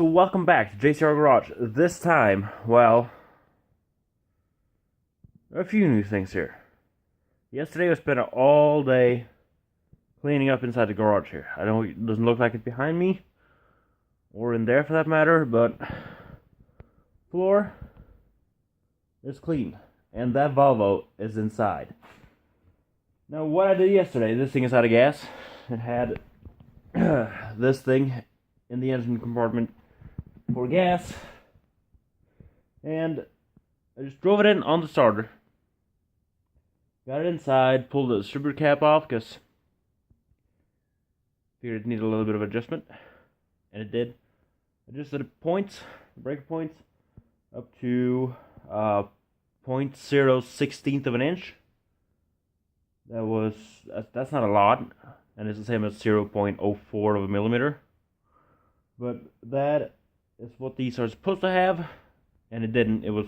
welcome back to JCR Garage. This time, well, there are a few new things here. Yesterday I spent all day cleaning up inside the garage here. I know it doesn't look like it behind me, or in there for that matter, but floor is clean, and that Volvo is inside. Now what I did yesterday, this thing is out of gas. It had this thing in the engine compartment for gas, and I just drove it in on the starter, got it inside, pulled the distributor cap off because I figured it needed a little bit of adjustment, and it did. Adjusted the points, the breaker points, up to 0.016 of an inch. That's not a lot, and it's the same as 0.04 of a millimeter. But that is what these are supposed to have, and it didn't. It was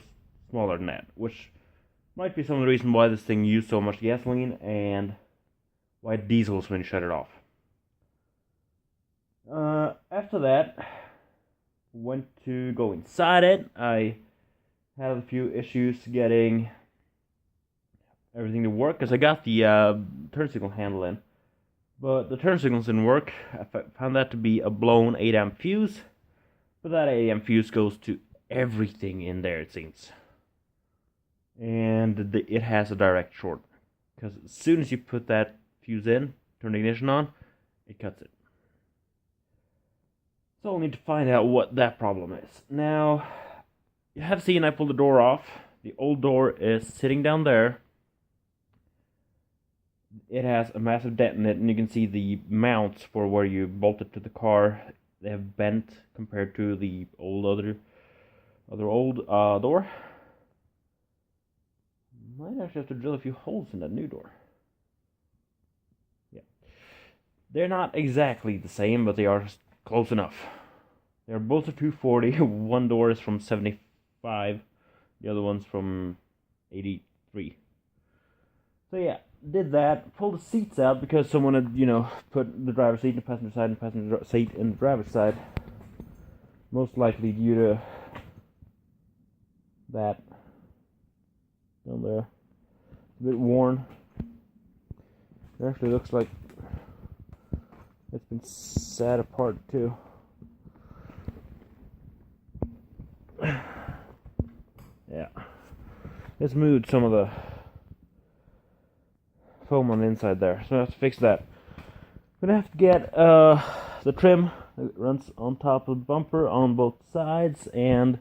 smaller than that, which might be some of the reason why this thing used so much gasoline and why diesels when you shut it off. After that, went to go inside it. I had a few issues getting everything to work because I got the turn signal handle in. But the turn signals didn't work. I found that to be a blown 8 amp fuse. But that 8 amp fuse goes to everything in there, it seems. And it has a direct short. Because as soon as you put that fuse in, turn the ignition on, it cuts it. So I'll need to find out what that problem is. Now, you have seen I pulled the door off. The old door is sitting down there. It has a massive dent in it, and you can see the mounts for where you bolt it to the car. They have bent compared to the old door. Might actually have to drill a few holes in that new door. Yeah, they're not exactly the same, but they are close enough. They're both a 240. One door is from 75. The other one's from 83. So yeah. Did that, pulled the seats out because someone had, put the driver's seat in the passenger side and the passenger seat in the driver's side. Most likely due to that down there. A bit worn. It actually looks like it's been sat apart too. Yeah. It's moved some of the foam on the inside there, so I have to fix that. I'm gonna have to get the trim that runs on top of the bumper on both sides, and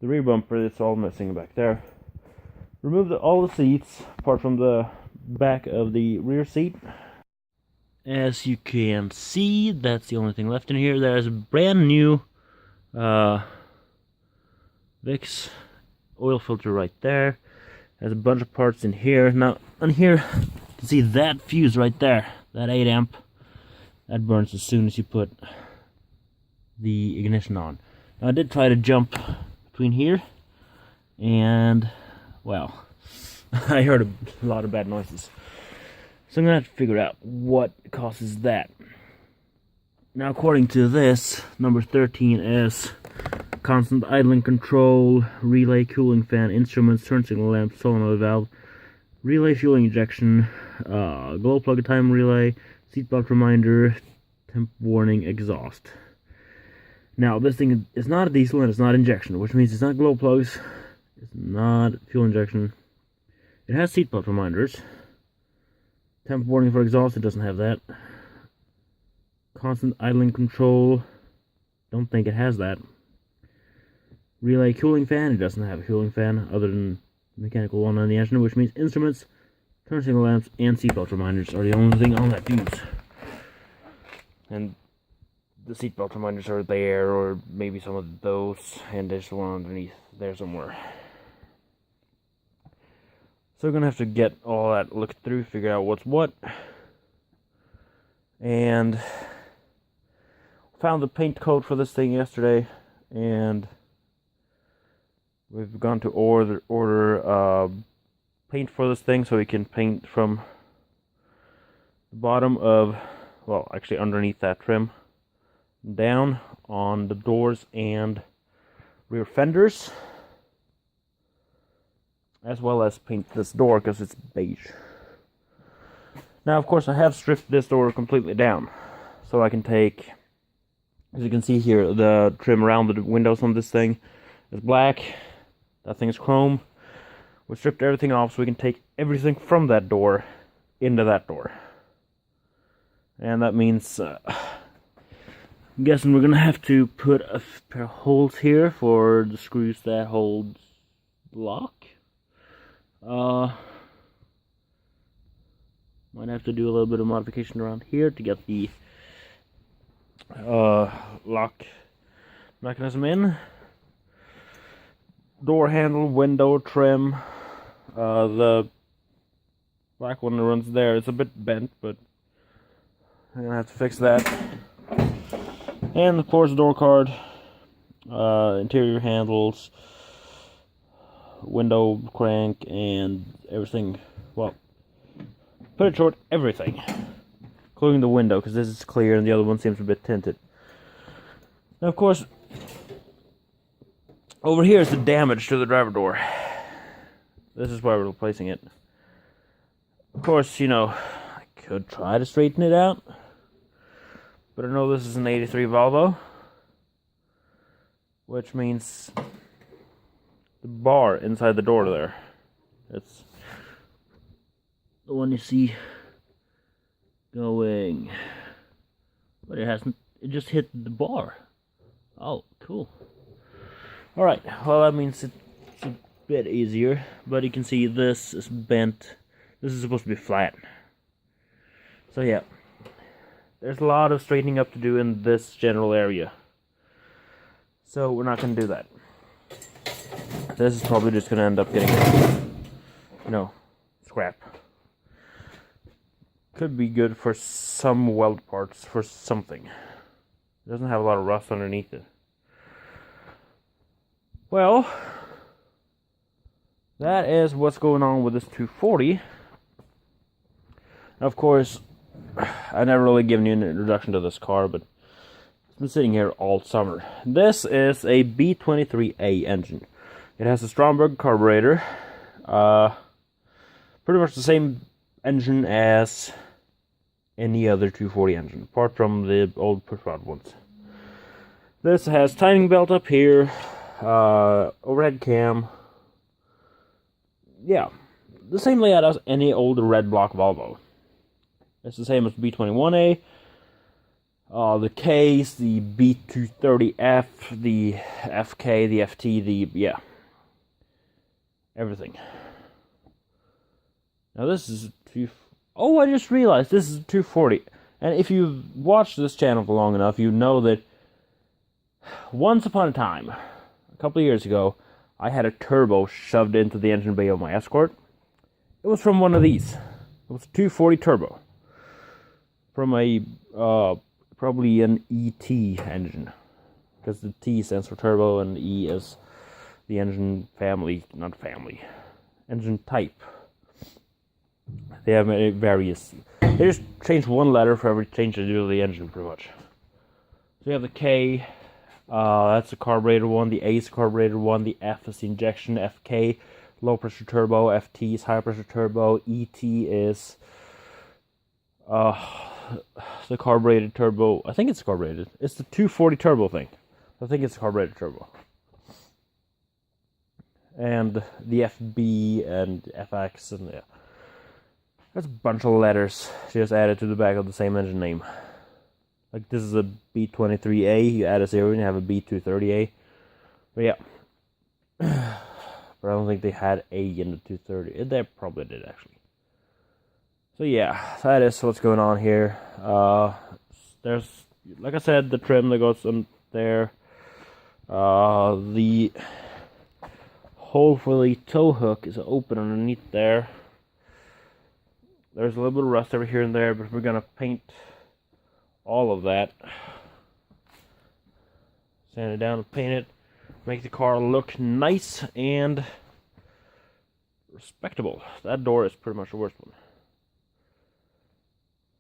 the rear bumper that's all missing back there. Remove all the seats apart from the back of the rear seat. As you can see, that's the only thing left in here. There's a brand new Vicks oil filter right there. There's a bunch of parts in here. Now on here, you can see that fuse right there, that 8 amp, that burns as soon as you put the ignition on. Now I did try to jump between here, and, well, I heard a lot of bad noises. So I'm going to have to figure out what causes that. Now according to this, number 13 is constant idling control, relay, cooling fan, instruments, turn signal lamp, solenoid valve, relay fueling injection, glow plug time relay, seatbelt reminder, temp warning, exhaust. Now this thing is not a diesel and it's not injection, which means it's not glow plugs, it's not fuel injection. It has seatbelt reminders. Temp warning for exhaust, it doesn't have that. Constant idling control, don't think it has that. Relay cooling fan, it doesn't have a cooling fan other than the mechanical one on the engine, which means instruments, turn signal lamps, and seatbelt reminders are the only thing on that fuse. And the seatbelt reminders are there, or maybe some of those, and there's one underneath there somewhere. So we're gonna have to get all that looked through, figure out what's what. And found the paint code for this thing yesterday, and we've gone to order paint for this thing so we can paint from the bottom of, well, actually underneath that trim down on the doors and rear fenders, as well as paint this door because it's beige. Now, of course, I have stripped this door completely down, so I can take, as you can see here, the trim around the windows on this thing is black. That thing is chrome. We stripped everything off so we can take everything from that door into that door. And that means, I'm guessing we're gonna have to put a pair of holes here for the screws that hold the lock. Might have to do a little bit of modification around here to get the lock mechanism in. Door handle, window trim. The black one that runs there is a bit bent, but I'm gonna have to fix that. And of course, door card, interior handles, window crank, and everything. Well, put it short, everything, including the window, because this is clear and the other one seems a bit tinted. Now, of course, over here is the damage to the driver door. This is why we're replacing it. Of course, you know, I could try to straighten it out, but I know this is an 83 Volvo, which means the bar inside the door there, it's the one you see going, but it hasn't, it just hit the bar. Oh, cool. Alright, well, that means it's a bit easier, but you can see this is bent. This is supposed to be flat. So yeah, there's a lot of straightening up to do in this general area. So we're not going to do that. This is probably just going to end up getting, you know, scrap. Could be good for some weld parts, for something. It doesn't have a lot of rust underneath it. Well, that is what's going on with this 240. Of course, I never really given you an introduction to this car, but it's been sitting here all summer. This is a B23A engine. It has a Stromberg carburetor, pretty much the same engine as any other 240 engine, apart from the old push-rod ones. This has timing belt up here, overhead cam. Yeah, the same layout as any old red block Volvo. It's the same as B21A, the Ks, the B230F, the FK, the FT, the, yeah, everything. Now this is oh, I just realized this is a 240. And if you've watched this channel for long enough, you know that once upon a time, a couple of years ago, I had a turbo shoved into the engine bay of my Escort. It was from one of these. It was a 240 turbo. From a, probably an ET engine. Because the T stands for turbo and E is the engine family, not family, engine type. They have various, they just change one letter for every change they do to the engine, pretty much. So you have the K, that's the carburetor one, the A is the carburetor one, the F is the injection, FK, low pressure turbo, FT is high pressure turbo, ET is the carbureted turbo. I think it's carbureted. It's the 240 turbo thing. I think it's carbureted turbo. And the FB and FX and yeah. There's a bunch of letters just added to the back of the same engine name. Like this is a B23A, you add a 0 and you have a B230A. But yeah. But I don't think they had A in the 230. They probably did actually. So yeah, that is what's going on here. There's, like I said, the trim that goes on there. The hole for the tow hook is open underneath there. There's a little bit of rust over here and there, but we're going to paint all of that. Sand it down and paint it. Make the car look nice and respectable. That door is pretty much the worst one.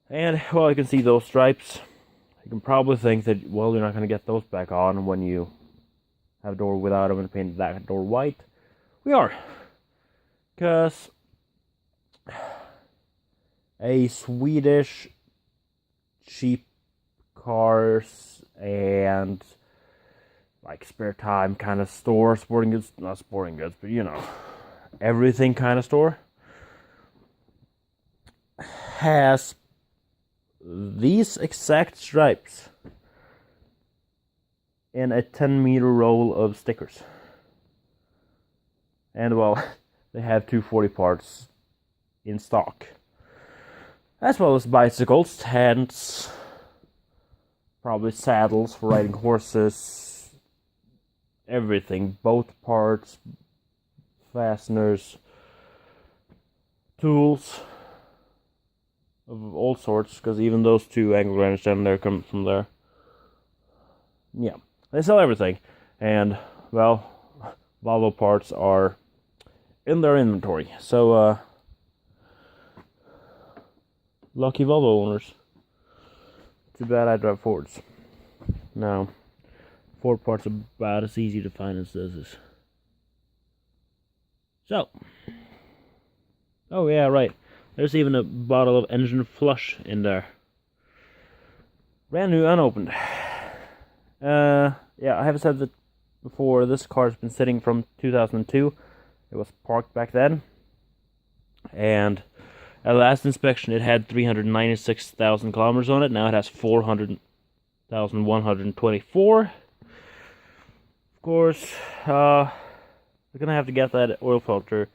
And, well, you can see those stripes. You can probably think that, well, you're not going to get those back on when you have a door without them and paint that door white. We are. Because a Swedish cheap cars and like spare time kind of store, sporting goods, not sporting goods, but you know, everything kind of store, has these exact stripes in a 10-meter roll of stickers. And well, they have 240 parts in stock, as well as bicycles, tents, probably saddles for riding horses, everything, boat parts, fasteners, tools of all sorts, because even those two angle grinders down there come from there. Yeah, they sell everything, and well, Volvo parts are in their inventory, so lucky Volvo owners. Too bad I drive Fords. No, Ford parts are about as easy to find as this is. So, oh yeah, right. There's even a bottle of engine flush in there. Brand new, unopened. Yeah, I have said that before. This car's been sitting from 2002. It was parked back then. And at last inspection, it had 396,000 kilometers on it. Now it has 400,124. Of course, we're gonna have to get that oil filter.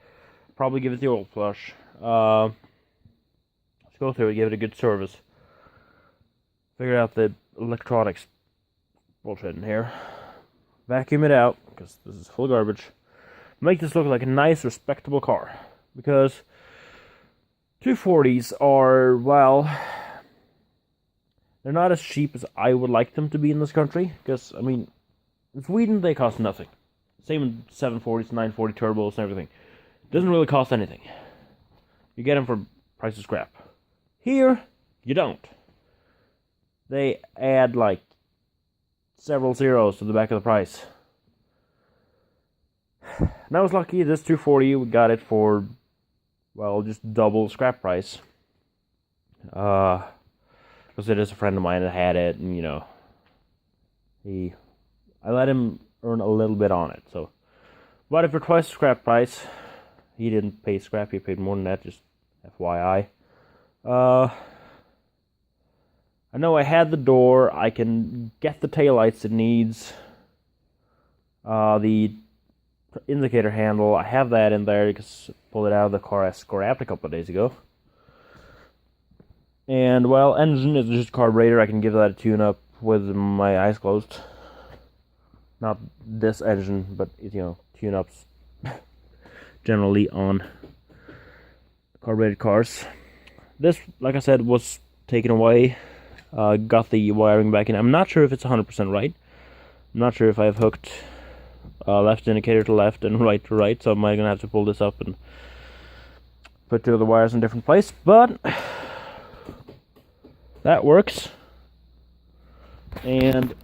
Probably give it the oil flush. Let's go through it, give it a good service. Figure out the electronics bullshit in here. Vacuum it out, because this is full of garbage. Make this look like a nice, respectable car. Because 240s are, well, they're not as cheap as I would like them to be in this country. Because, I mean, in Sweden they cost nothing. Same in 740s, 940 turbos and everything. Doesn't really cost anything. You get them for price of scrap. Here, you don't. They add like several zeros to the back of the price. And I was lucky, this 240, we got it for, well, just double scrap price. Because it is a friend of mine that had it, and you know, I let him earn a little bit on it, so. But if for twice the scrap price, he didn't pay scrap, he paid more than that, just FYI. I know I had the door, I can get the taillights it needs. The indicator handle, I have that in there because I pulled it out of the car I scrapped a couple of days ago. And, well, engine is just carburetor, I can give that a tune-up with my eyes closed. Not this engine, but, you know, tune-ups generally on carbureted cars. This, like I said, was taken away. Got the wiring back in. I'm not sure if it's 100% right. I'm not sure if I've hooked left indicator to left and right to right, so I'm going to have to pull this up and put two of the wires in a different place, but that works. And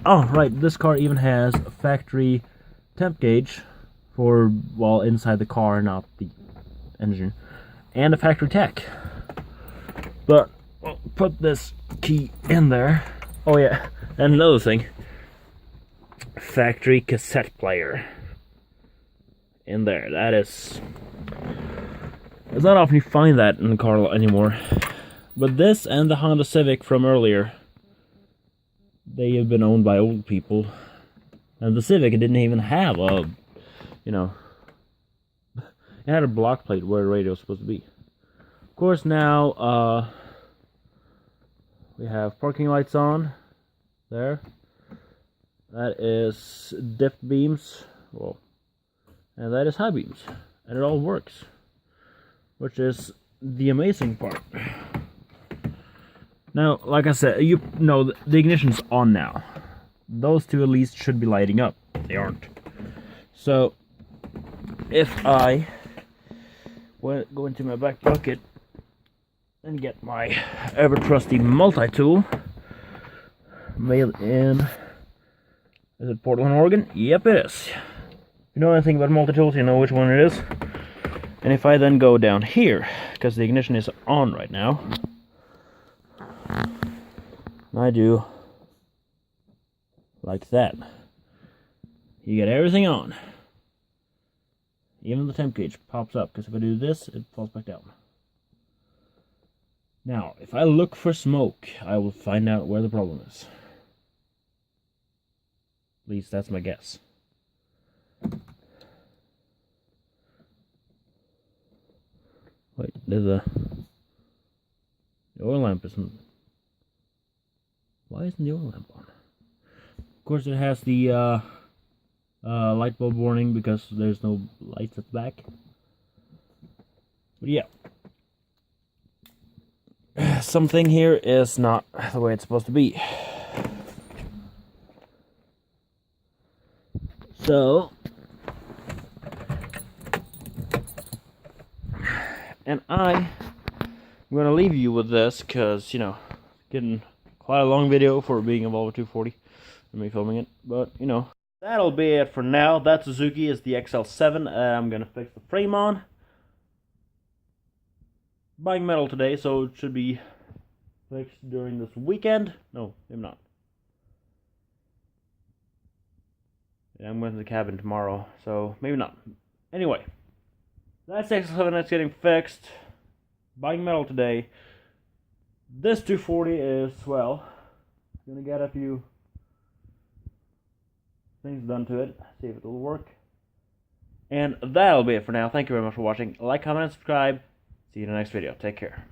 oh right, this car even has a factory temp gauge for, well, inside the car, not the engine, and a factory tach. But I'll put this key in there. Oh yeah, and another thing, factory cassette player in there. That is, it's not often you find that in the car anymore. But this and the Honda Civic from earlier, they have been owned by old people. And the Civic, it didn't even have a, you know, it had a block plate where the radio was supposed to be. Of course, now we have parking lights on there. That is dipped beams, well, and that is high beams, and it all works, which is the amazing part. Now, like I said, you know, the ignition's on now. Those two at least should be lighting up. They aren't. So, if I go into my back pocket and get my ever-trusty multi-tool, made in, is it Portland, Oregon? Yep, it is. If you know anything about multi-tools, you know which one it is. And if I then go down here, because the ignition is on right now, I do like that. You get everything on. Even the temp gauge pops up, because if I do this, it falls back down. Now, if I look for smoke, I will find out where the problem is. At least that's my guess. Wait, there's the oil lamp isn't... Why isn't the oil lamp on? Of course it has the light bulb warning because there's no lights at the back. But yeah. Something here is not the way it's supposed to be. So... And I'm going to leave you with this because, you know, getting quite a long video for being a Volvo 240 and me filming it. But, you know, that'll be it for now. That Suzuki is the XL7. I'm going to fix the frame on. Buying metal today, so it should be fixed during this weekend. No, maybe not. Yeah, I'm going to the cabin tomorrow, so maybe not. Anyway. That's XL7 that's getting fixed. Buying metal today. This 240 is, well, gonna get a few things done to it. See if it will work. And that'll be it for now. Thank you very much for watching. Like, comment, and subscribe. See you in the next video. Take care.